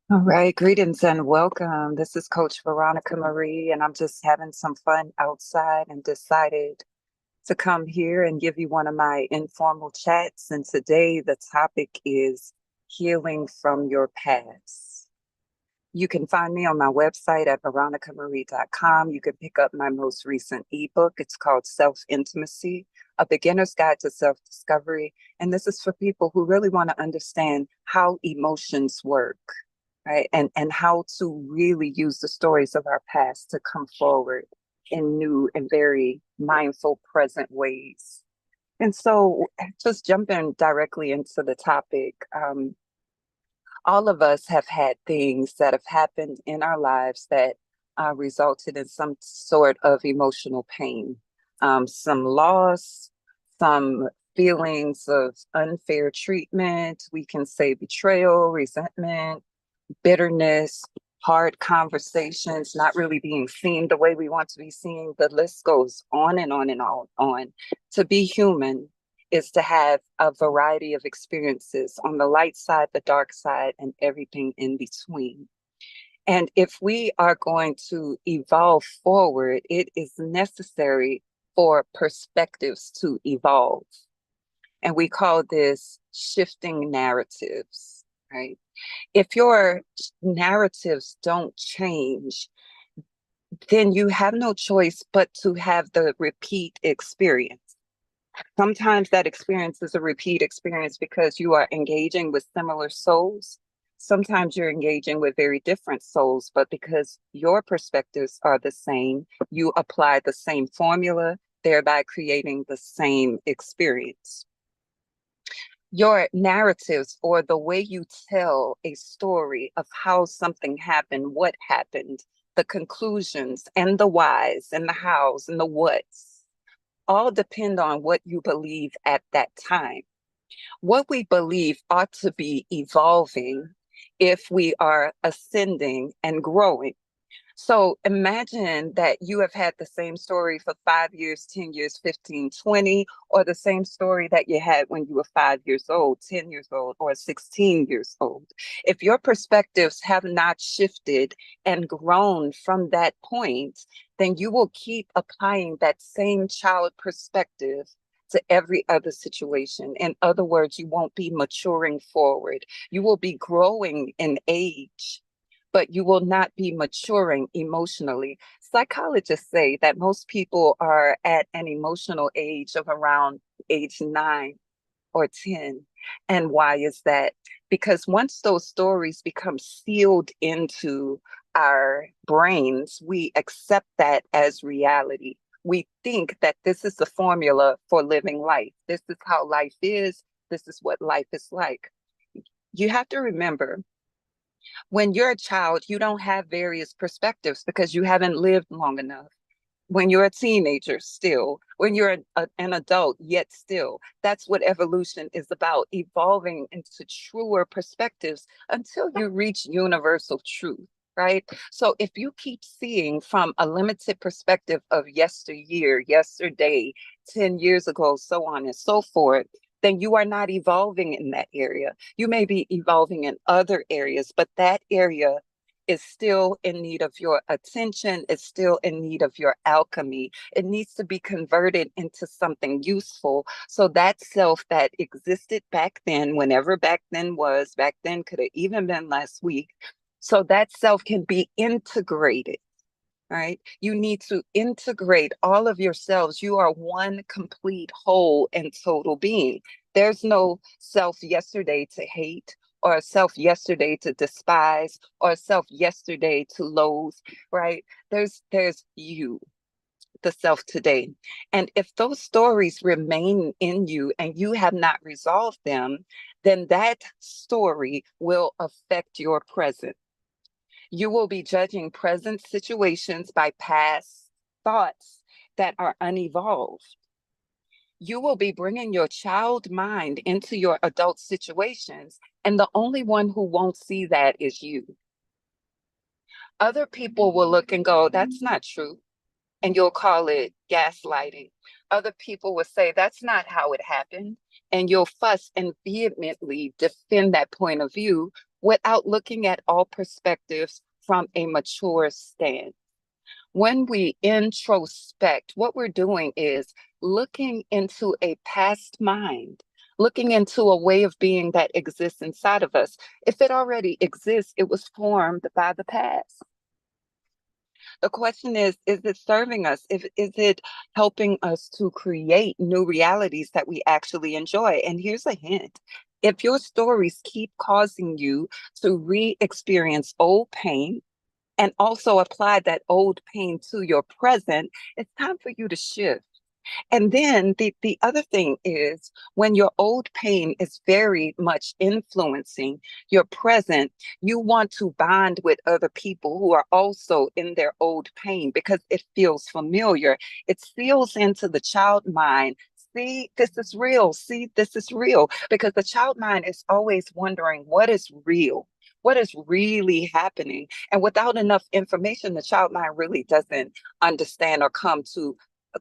All right, greetings and welcome. This is Coach Veronica Marie, and I'm just having some fun outside and decided to come here and give you one of my informal chats. And today the topic is healing from your past. You can find me on my website at veronicamarie.com. You can pick up my most recent ebook. It's called Self Intimacy, A Beginner's Guide to Self Discovery. And this is for people who really want to understand how emotions work, right? And how to really use the stories of our past to come forward in new and very mindful present ways. And so just jumping directly into the topic, all of us have had things that have happened in our lives that resulted in some sort of emotional pain, some loss, some feelings of unfair treatment. We can say betrayal, resentment, bitterness, hard conversations, not really being seen the way we want to be seen. The list goes on and on and on. To be human is to have a variety of experiences on the light side, the dark side, and everything in between. And if we are going to evolve forward, it is necessary for perspectives to evolve. And we call this shifting narratives, right? If your narratives don't change, then you have no choice but to have the repeat experience. Sometimes that experience is a repeat experience because you are engaging with similar souls. Sometimes you're engaging with very different souls, but because your perspectives are the same, you apply the same formula, thereby creating the same experience. Your narratives, or the way you tell a story of how something happened, what happened, the conclusions and the whys and the hows and the whats, all depend on what you believe at that time. What we believe ought to be evolving if we are ascending and growing. So imagine that you have had the same story for 5 years, 10 years, 15, 20, or the same story that you had when you were 5 years old, 10 years old, or 16 years old. If your perspectives have not shifted and grown from that point, then you will keep applying that same child perspective to every other situation. In other words, you won't be maturing forward. You will be growing in age, but you will not be maturing emotionally. Psychologists say that most people are at an emotional age of around age 9 or 10. And why is that? Because once those stories become sealed into our brains, we accept that as reality. We think that this is the formula for living life. This is how life is. This is what life is like. You have to remember, when you're a child, you don't have various perspectives because you haven't lived long enough. When you're a teenager, still. When you're an adult, yet still. That's what evolution is about, evolving into truer perspectives until you reach universal truth, right? So if you keep seeing from a limited perspective of yesteryear, yesterday, 10 years ago, so on and so forth, then you are not evolving in that area. You may be evolving in other areas, but that area is still in need of your attention, is still in need of your alchemy. It needs to be converted into something useful. So that self that existed back then, whenever back then could have even been last week. So that self can be integrated, right? You need to integrate all of yourselves. You are one complete whole and total being. There's no self yesterday to hate, or a self yesterday to despise, or a self yesterday to loathe, right? There's you, the self today. And if those stories remain in you and you have not resolved them, then that story will affect your present. You will be judging present situations by past thoughts that are unevolved. You will be bringing your child mind into your adult situations, and the only one who won't see that is you. Other people will look and go, that's not true. And you'll call it gaslighting. Other people will say that's not how it happened. And you'll fuss and vehemently defend that point of view without looking at all perspectives from a mature stance. When we introspect, what we're doing is looking into a past mind, looking into a way of being that exists inside of us. If it already exists, it was formed by the past. The question is it serving us? Is it helping us to create new realities that we actually enjoy? And here's a hint. If your stories keep causing you to re-experience old pain, and also apply that old pain to your present, it's time for you to shift. And then the other thing is when your old pain is very much influencing your present, you want to bond with other people who are also in their old pain because it feels familiar. It seals into the child mind. See, this is real. See, this is real. Because the child mind is always wondering what is real, what is really happening. And without enough information, the child mind really doesn't understand or come to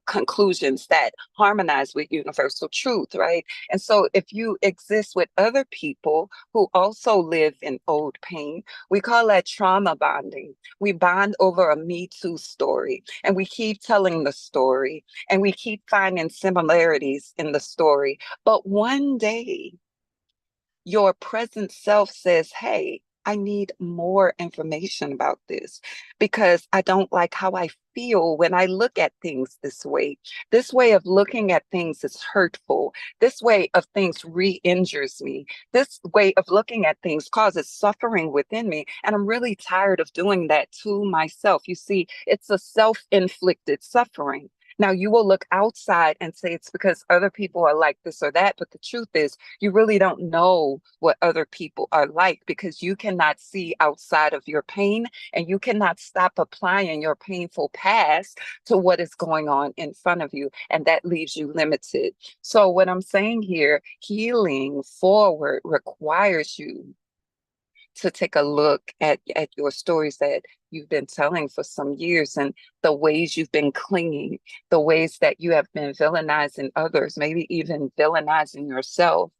conclusions that harmonize with universal truth, right? And so if you exist with other people who also live in old pain, we call that trauma bonding. We bond over a Me Too story and we keep telling the story and we keep finding similarities in the story. But one day, your present self says, hey, I need more information about this because I don't like how I feel when I look at things this way. This way of looking at things is hurtful. This way of things re injures me. This way of looking at things causes suffering within me. And I'm really tired of doing that to myself. You see, it's a self inflicted suffering. Now, you will look outside and say it's because other people are like this or that. But the truth is, you really don't know what other people are like because you cannot see outside of your pain and you cannot stop applying your painful past to what is going on in front of you. And that leaves you limited. So, what I'm saying here, healing forward requires you to take a look at your stories that you've been telling for some years and the ways you've been clinging, the ways that you have been villainizing others, maybe even villainizing yourself,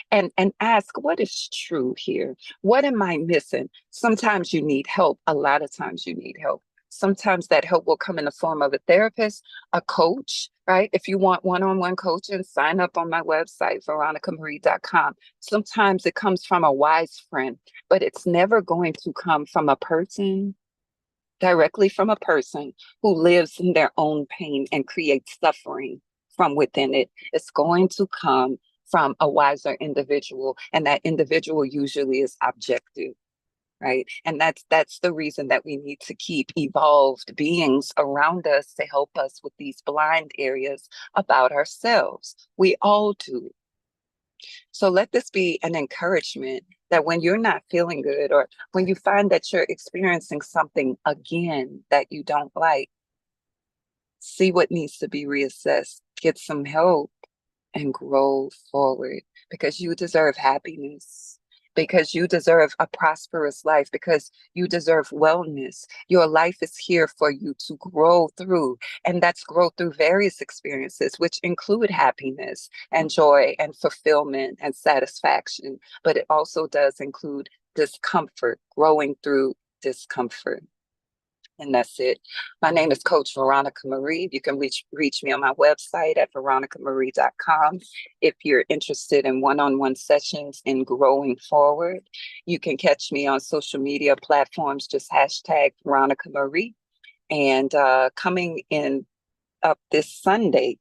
and ask what is true here? What am I missing? Sometimes you need help. A lot of times you need help. Sometimes that help will come in the form of a therapist, a coach, right? If you want one-on-one coaching, sign up on my website, veronicamarie.com. Sometimes it comes from a wise friend, but it's never going to come from a person, directly from a person who lives in their own pain and creates suffering from within it. It's going to come from a wiser individual, and that individual usually is objective, right? And that's the reason that we need to keep evolved beings around us to help us with these blind areas about ourselves. We all do. So let this be an encouragement that when you're not feeling good or when you find that you're experiencing something again that you don't like, see what needs to be reassessed, get some help, and grow forward because you deserve happiness, because you deserve a prosperous life, because you deserve wellness. Your life is here for you to grow through, and that's grow through various experiences, which include happiness and joy and fulfillment and satisfaction. But it also does include discomfort, growing through discomfort. And that's it. My name is Coach Veronica Marie. You can reach me on my website at veronicamarie.com. If you're interested in one-on-one sessions and growing forward, you can catch me on social media platforms, just hashtag Veronica Marie. And coming in up this Sunday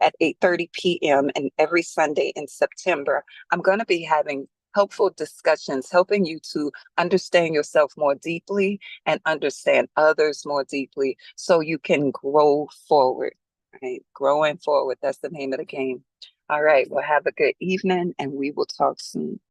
at 8:30 p.m. and every Sunday in September, I'm going to be having helpful discussions, helping you to understand yourself more deeply and understand others more deeply so you can grow forward, right? Growing forward, that's the name of the game. All right, well, have a good evening and we will talk soon.